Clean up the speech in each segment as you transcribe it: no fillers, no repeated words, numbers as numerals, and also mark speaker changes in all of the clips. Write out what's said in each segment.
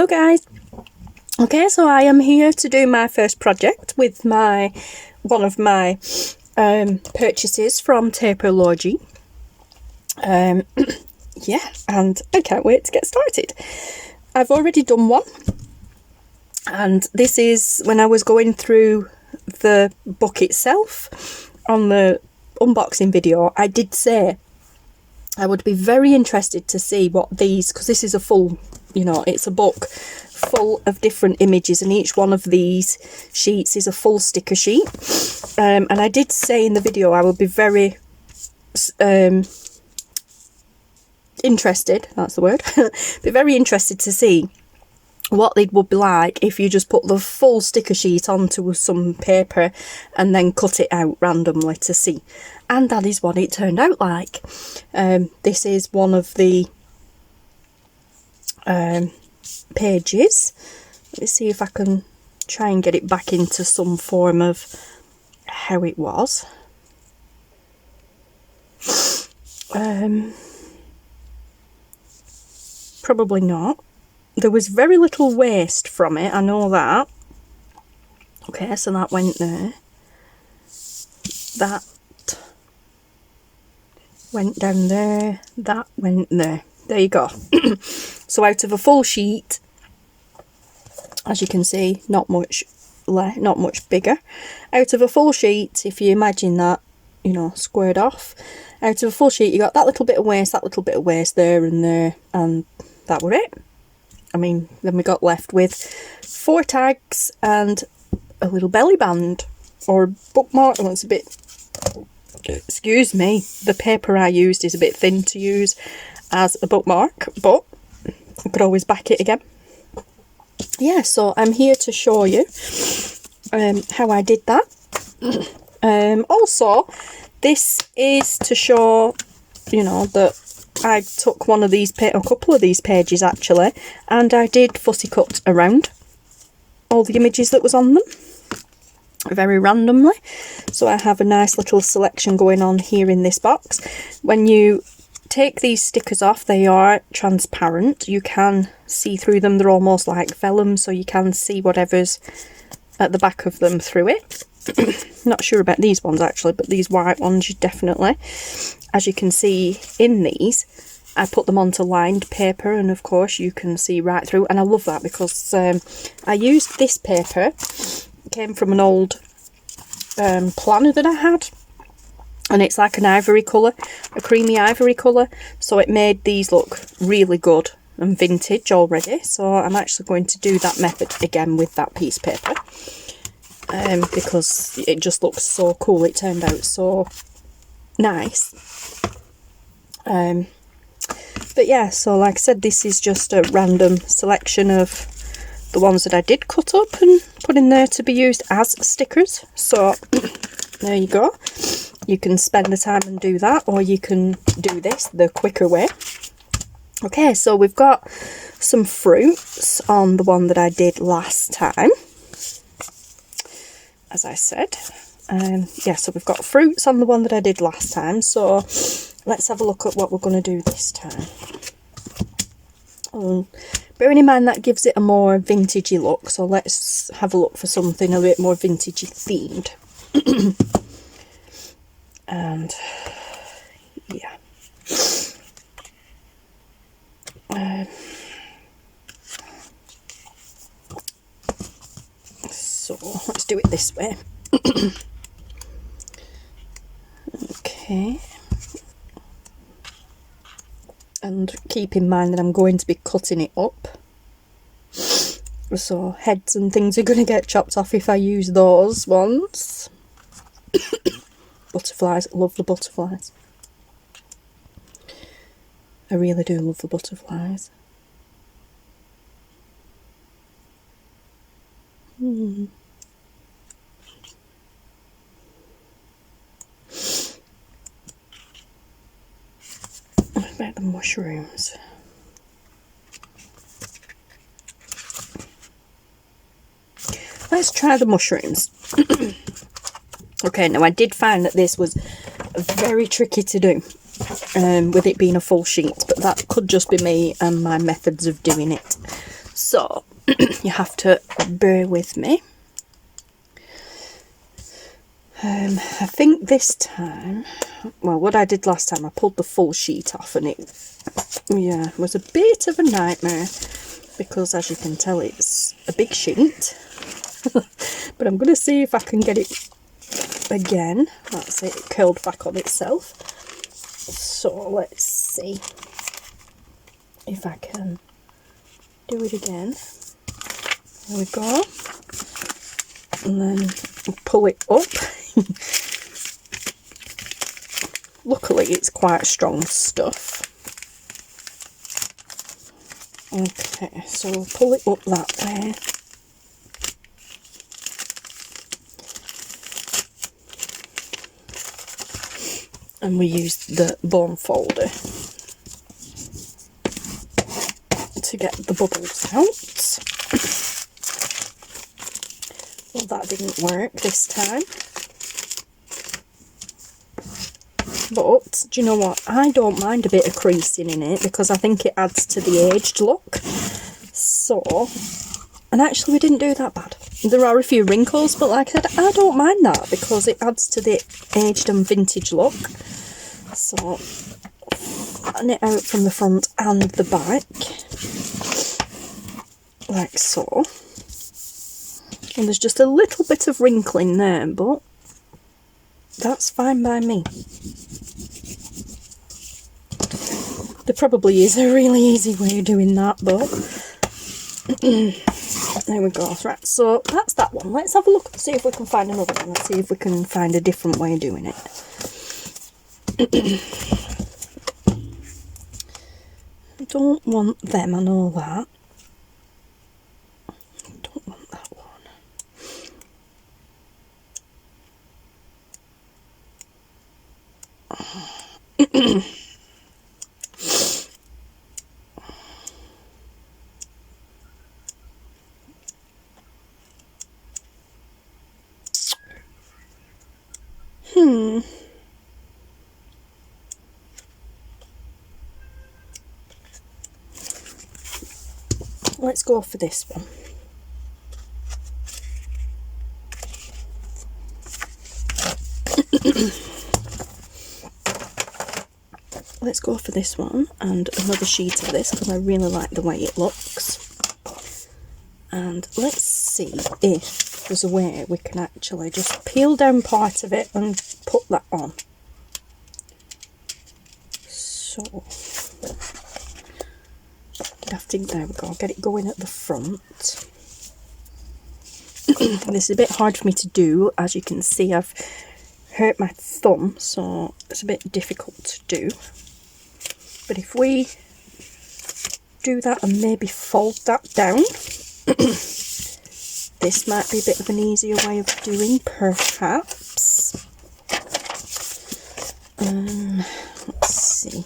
Speaker 1: Hello guys. Okay, so I am here to do my first project with one of my purchases from Taperlogy. Yeah, and I can't wait to get started. I've already done one, and this is when I was going through the book itself on the unboxing video. I did say I would be very interested to see what these, because this is a full, it's a book full of different images, and each one of these sheets is a full sticker sheet. And I did say in the video I would be very interested, that's the word, be very interested to see what they would be like if you just put the full sticker sheet onto some paper and then cut it out randomly to see. And that is what it turned out like. This is one of the pages. Let me see if I can try and get it back into some form of how it was. Probably not. There was very little waste from it, I know that. Okay, so that went there. That went down there. That went there. There you go. So out of a full sheet, as you can see, not much bigger. Out of a full sheet, if you imagine that, squared off, out of a full sheet, you got that little bit of waste, there, and that were it. I mean, then we got left with 4 tags and a little belly band or bookmark. Oh, it's a bit, excuse me, the paper I used is a bit thin to use as a bookmark, but I could always back it again. Yeah, so I'm here to show you how I did that. Also, this is to show, that I took one of these, a couple of these pages actually, and I did fussy cut around all the images that was on them, very randomly. So I have a nice little selection going on here in this box. When you take these stickers off, they are transparent. You can see through them. They're almost like vellum, so you can see whatever's at the back of them through it. Not sure about these ones actually, but these white ones, definitely. As you can see in these, I put them onto lined paper, and of course you can see right through, and I love that because I used this paper. It came from an old planner that I had, and it's like an ivory colour, a creamy ivory colour, so it made these look really good and vintage already. So I'm actually going to do that method again with that piece of paper, because it just looks so cool. It turned out so nice. But yeah, so like I said, this is just a random selection of the ones that I did cut up and put in there to be used as stickers. So there you go. You can spend the time and do that, or you can do this the quicker way. Okay, so we've got some fruits on the one that I did last time, as I said. Yeah, so we've got fruits on the one that I did last time, so let's have a look at what we're going to do this time. Bearing in mind that gives it a more vintagey look, so let's have a look for something a bit more vintagey themed. And yeah, so let's do it this way. Okay, and keep in mind that I'm going to be cutting it up, so heads and things are going to get chopped off if I use those ones. Butterflies, love the butterflies. I really do love the butterflies. What about the mushrooms? Let's try the mushrooms. Okay, now I did find that this was very tricky to do. with it being a full sheet, but that could just be me and my methods of doing it. So you have to bear with me. I think this time, well, what I did last time, I pulled the full sheet off, and it, yeah, was a bit of a nightmare, because as you can tell, it's a big sheet. But I'm going to see if I can get it again. That's it, it curled back on itself. So let's see if I can do it again. There we go. And then pull it up. Luckily it's quite strong stuff. Okay, so we'll pull it up that way. And we use the bone folder to get the bubbles out. Well, that didn't work this time. But, do you know what? I don't mind a bit of creasing in it, because I think it adds to the aged look. So, and actually we didn't do that bad. There are a few wrinkles, but like I said, I don't mind that, because it adds to the aged and vintage look. So, flatten it out from the front and the back. Like so. And there's just a little bit of wrinkling there, but that's fine by me. There probably is a really easy way of doing that, but there we go. Right, so that's that one. Let's have a look and see if we can find another one. Let's see if we can find a different way of doing it. I don't want them, I know that. I don't want that one. Let's go for this one. Let's go for this one and another sheet of this, because I really like the way it looks. And let's see if there's a way we can actually just peel down part of it and put that on. So, there we go, get it going at the front. This is a bit hard for me to do. As you can see, I've hurt my thumb, so it's a bit difficult to do. But if we do that and maybe fold that down, this might be a bit of an easier way of doing, perhaps. Let's see.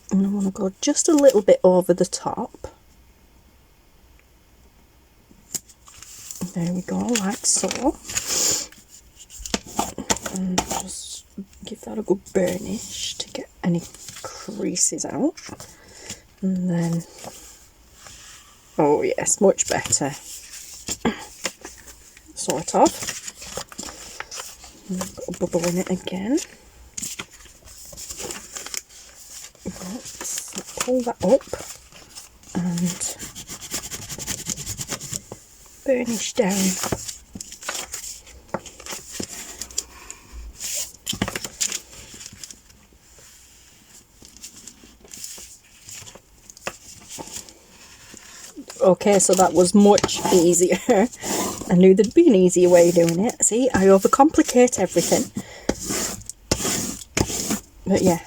Speaker 1: And I want to go just a little bit over the top. There we go, like so. And just give that a good burnish to get any creases out. And then, oh yes, much better. Sort of. And I've got a bubble in it again. Let's pull that up and burnish down. Okay, so that was much easier. I knew there'd be an easier way of doing it. See, I overcomplicate everything. But yeah,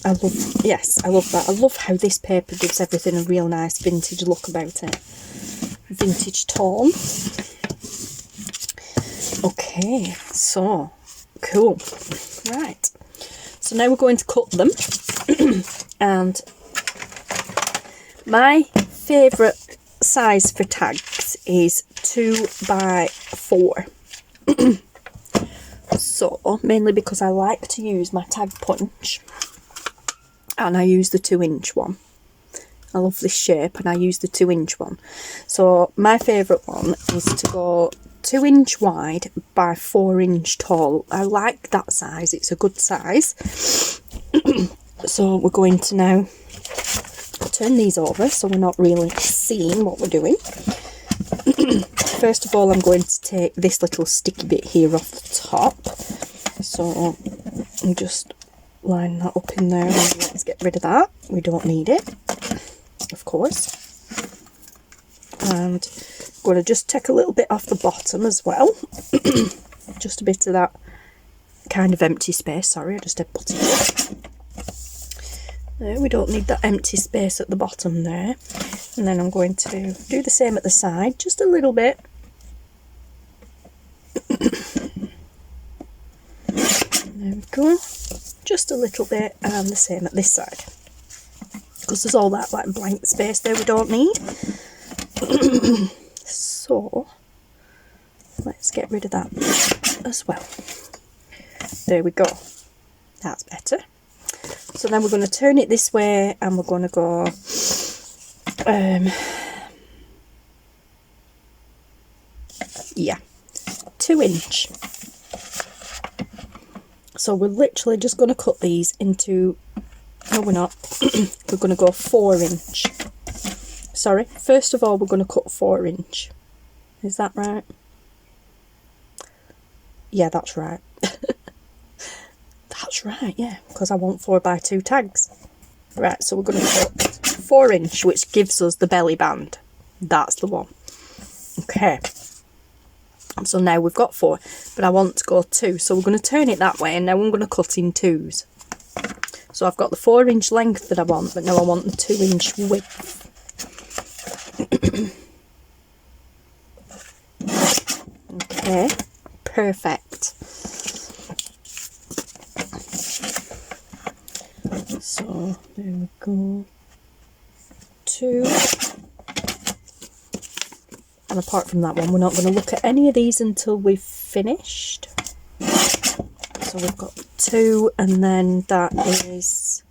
Speaker 1: I love that. I love how this paper gives everything a real nice vintage look about it. Vintage tone. Okay, so cool. Right, so now we're going to cut them. And my favourite size for tags is 2x4. So, mainly because I like to use my tag punch, and I use the 2-inch one. I love this shape, and I use the 2-inch one. So my favourite one is to go 2-inch wide by 4-inch tall. I like that size, it's a good size. So we're going to now turn these over so we're not really seeing what we're doing. First of all, I'm going to take this little sticky bit here off the top. So I'm just line that up in there, and let's get rid of that. We don't need it, of course. And I'm going to just take a little bit off the bottom as well. Just a bit of that kind of empty space. Sorry, I just put it in. There, we don't need that empty space at the bottom there. And then I'm going to do the same at the side, just a little bit. There we go. Just a little bit, and the same at this side. Because there's all that like blank space there we don't need. So, let's get rid of that as well. There we go. That's better. So then we're going to turn it this way, and we're going to go yeah, 2-inch. So we're literally just going to cut these into, no we're not, we're going to go 4-inch. Sorry, first of all we're going to cut 4-inch. Is that right? Yeah, that's right. That's right, yeah, because I want 4x2 tags. Right, so we're going to cut 4-inch, which gives us the belly band. That's the one. Okay. So now we've got 4, but I want to go 2. So we're going to turn it that way, and now I'm going to cut in 2s. So I've got the 4-inch length that I want, but now I want the 2-inch width. Okay, perfect. So there we go. 2. And apart from that one, we're not going to look at any of these until we've finished. So we've got 2, and then that is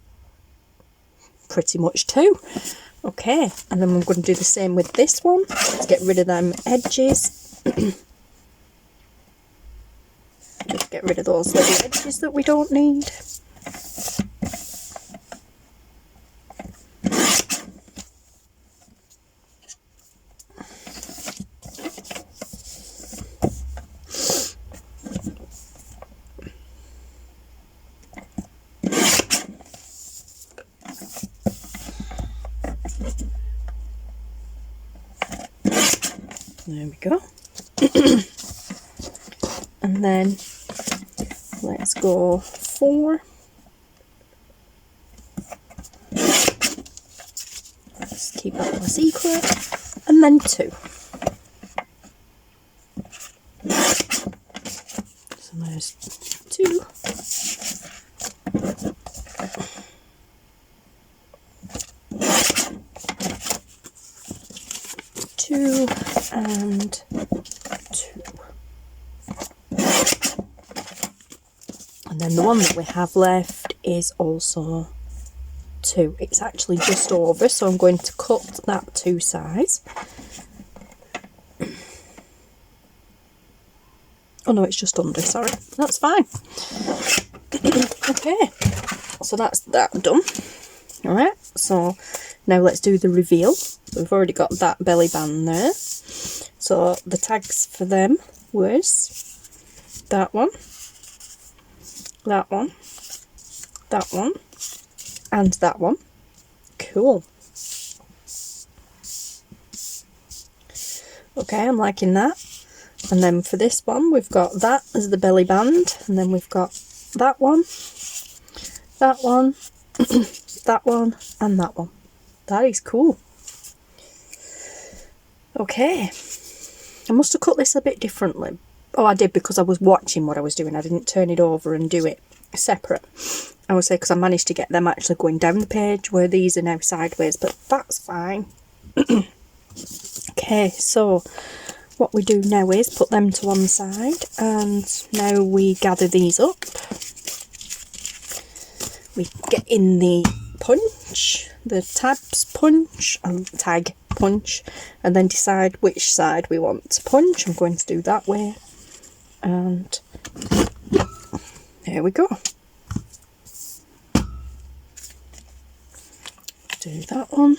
Speaker 1: pretty much 2. Okay, and then we're going to do the same with this one. Let's get rid of them edges. Just get rid of those little edges that we don't need. There we go. And then let's go 4. Let's keep that one a secret. And then 2. So there's 2. And 2. And then the one that we have left is also 2. It's actually just over, so I'm going to cut that 2 size. Oh no, it's just under, sorry. That's fine. Okay, so that's that done. Alright, so now let's do the reveal. We've already got that belly band there. So the tags for them was that one, that one, that one, and that one. Cool. Okay, I'm liking that. And then for this one, we've got that as the belly band, and then we've got that one, that one, that one, and that one. That is cool. Okay, I must have cut this a bit differently. Oh, I did, because I was watching what I was doing. I didn't turn it over and do it separate. I would say because I managed to get them actually going down the page where these are now sideways, but that's fine. Okay, so what we do now is put them to one side, and now we gather these up. We get in the punch, the tabs punch and tag punch, and then decide which side we want to punch. I'm going to do that way, and there we go. Do that one.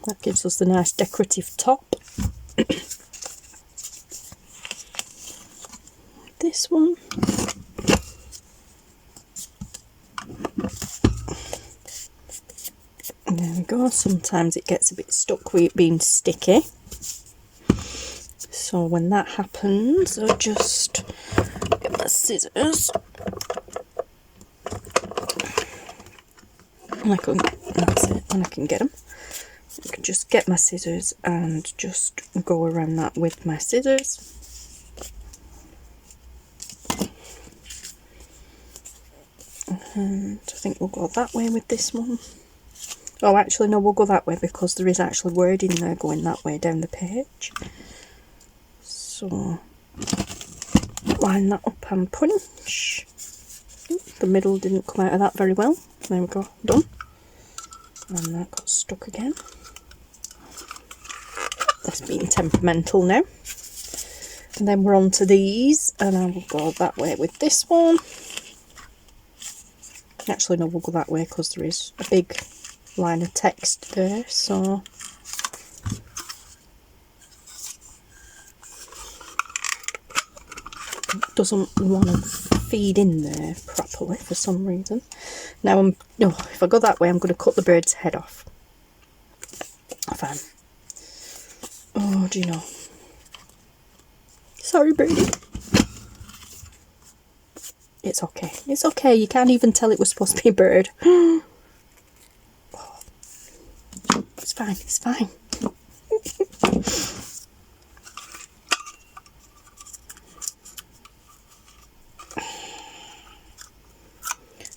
Speaker 1: That gives us the nice decorative top. This one. And there we go. Sometimes it gets a bit stuck with it being sticky. So when that happens, I'll just get my scissors. And that's it, and I can get them. I can just get my scissors and just go around that with my scissors. And I think we'll go that way with this one. Oh, actually no, we'll go that way because there is actually wording there going that way down the page. So line that up and punch. The middle didn't come out of that very well. There we go, done. And that got stuck again. That's being temperamental now. And then we're on to these, and I will go that way with this one. Actually no, we'll go that way because there is a big line of text there, so it doesn't want to feed in there properly for some reason. Now if I go that way, I'm going to cut the bird's head off. Fine. Oh, do you know? Sorry, birdie. It's okay. It's okay. You can't even tell it was supposed to be a bird. Oh. It's fine. It's fine.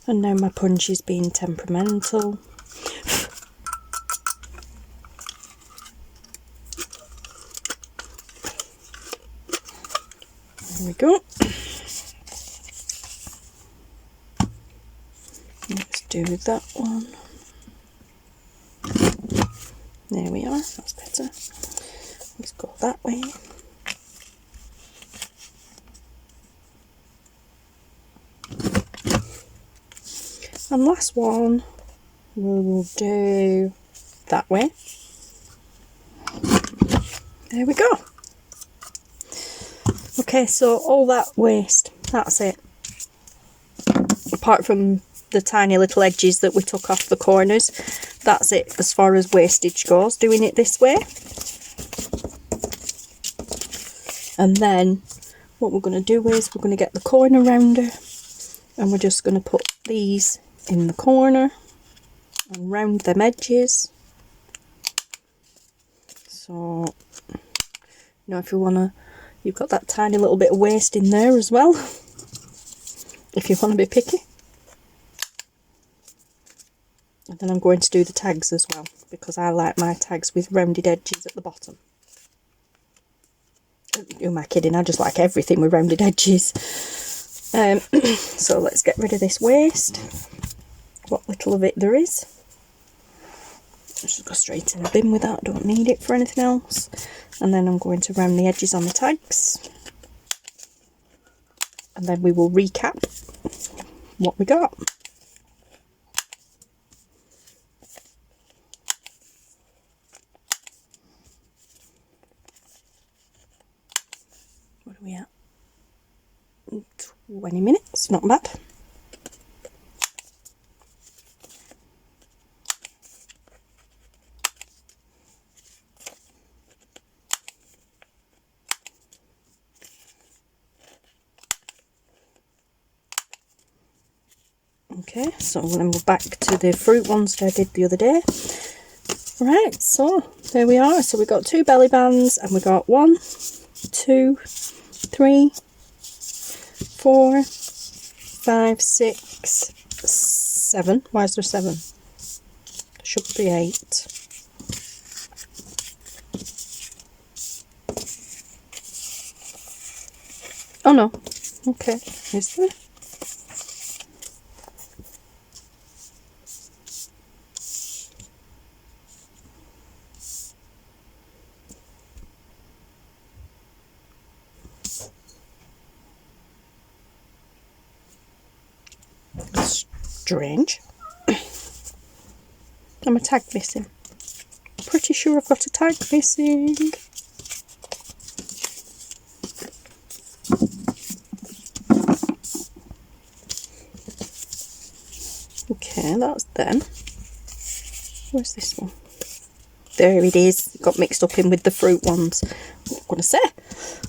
Speaker 1: And now my punch is being temperamental. There we go. Let's do that one. There we are, that's better. Let's go that way. And last one, we will do that way. There we go. Okay, so all that waste, that's it. Apart from the tiny little edges that we took off the corners, that's it as far as wastage goes, doing it this way. And then what we're going to do is we're going to get the corner rounder, and we're just going to put these in the corner and round them edges. So, you know, if you want to, you've got that tiny little bit of waste in there as well, if you want to be picky. And then I'm going to do the tags as well, because I like my tags with rounded edges at the bottom. Who am I kidding? I just like everything with rounded edges. So let's get rid of this waste, what little of it there is. Just go straight in the bin with that, don't need it for anything else. And then I'm going to round the edges on the tags. And then we will recap what we got. What are we at? 20 minutes, not bad. Okay, so then we're back to the fruit ones that I did the other day. Right, so there we are. So we got 2 belly bands, and we got 1, 2, 3, 4, 5, 6, 7. Why is there 7? There should be 8. Oh no. Okay, is there? strange. I'm a tag missing. Pretty sure I've got a tag missing. Okay, that's them. Where's this one? There it is. Got mixed up in with the fruit ones. What am I going to say?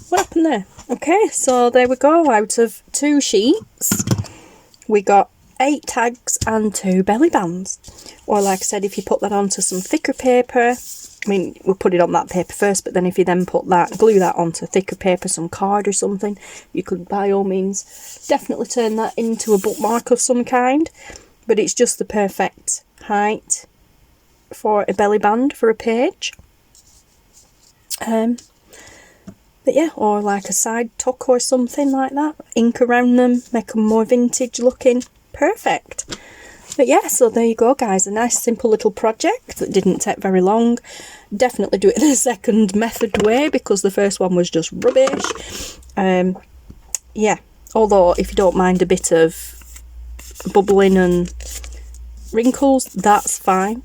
Speaker 1: What happened there? Okay, so there we go. Out of 2 sheets, we got 8 tags and 2 belly bands. Or like I said, if you put that onto some thicker paper, I mean, we'll put it on that paper first, but then if you then glue that onto thicker paper, some card or something, you could by all means definitely turn that into a bookmark of some kind. But it's just the perfect height for a belly band for a page. But yeah, or like a side tuck or something like that. Ink around them, make them more vintage looking. Perfect. But yeah, so there you go guys, a nice simple little project that didn't take very long. Definitely do it in a second method way because the first one was just rubbish. Yeah, although if you don't mind a bit of bubbling and wrinkles, that's fine.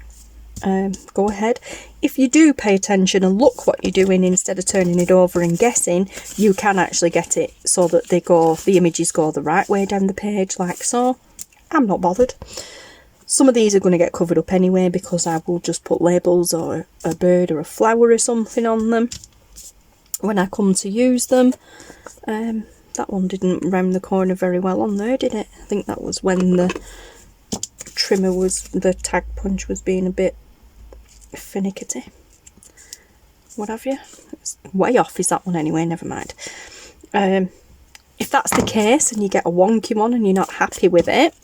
Speaker 1: Go ahead. If you do pay attention and look what you're doing instead of turning it over and guessing, you can actually get it so that the images go the right way down the page, like so. I'm not bothered. Some of these are going to get covered up anyway because I will just put labels or a bird or a flower or something on them when I come to use them. That one didn't round the corner very well on there, did it? I think that was when the tag punch was being a bit finicky. What have you? It's way off is that one anyway, never mind. If that's the case and you get a wonky one and you're not happy with it,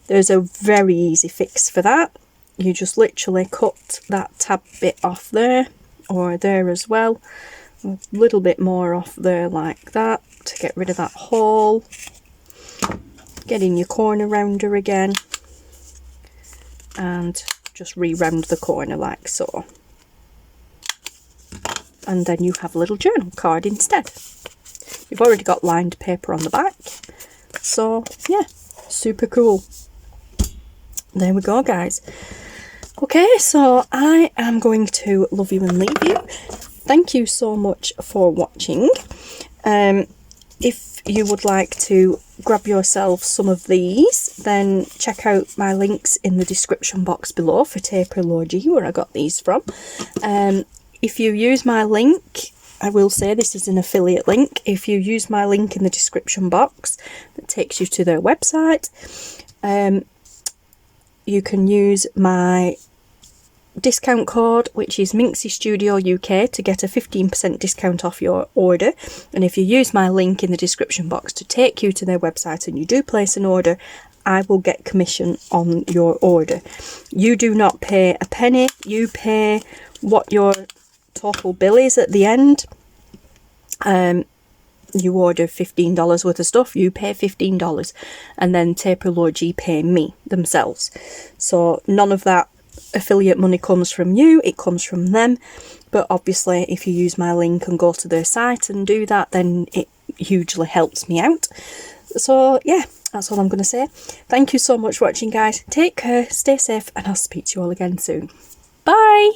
Speaker 1: there's a very easy fix for that. You just literally cut that tab bit off there, or there as well. A little bit more off there like that to get rid of that hole. Get in your corner rounder again and just re-round the corner like so. And then you have a little journal card instead. You've already got lined paper on the back. So yeah, super cool. There we go guys. Okay, so I am going to love you and leave you. Thank you so much for watching. If you would like to grab yourself some of these, then check out my links in the description box below for Taperlogy, where I got these from. If you use my link, I will say this is an affiliate link. If you use my link in the description box, that takes you to their website. You can use my discount code, which is Minxie Studio UK, to get a 15% discount off your order. And if you use my link in the description box to take you to their website and you do place an order, I will get commission on your order. You do not pay a penny. You pay what your total bill is at the end. You order $15 worth of stuff, you pay $15, and then Taperlogy pay me themselves. So none of that affiliate money comes from you, it comes from them. But obviously if you use my link and go to their site and do that, then it hugely helps me out. So yeah, that's all I'm going to say. Thank you so much for watching guys. Take care, stay safe, and I'll speak to you all again soon. Bye!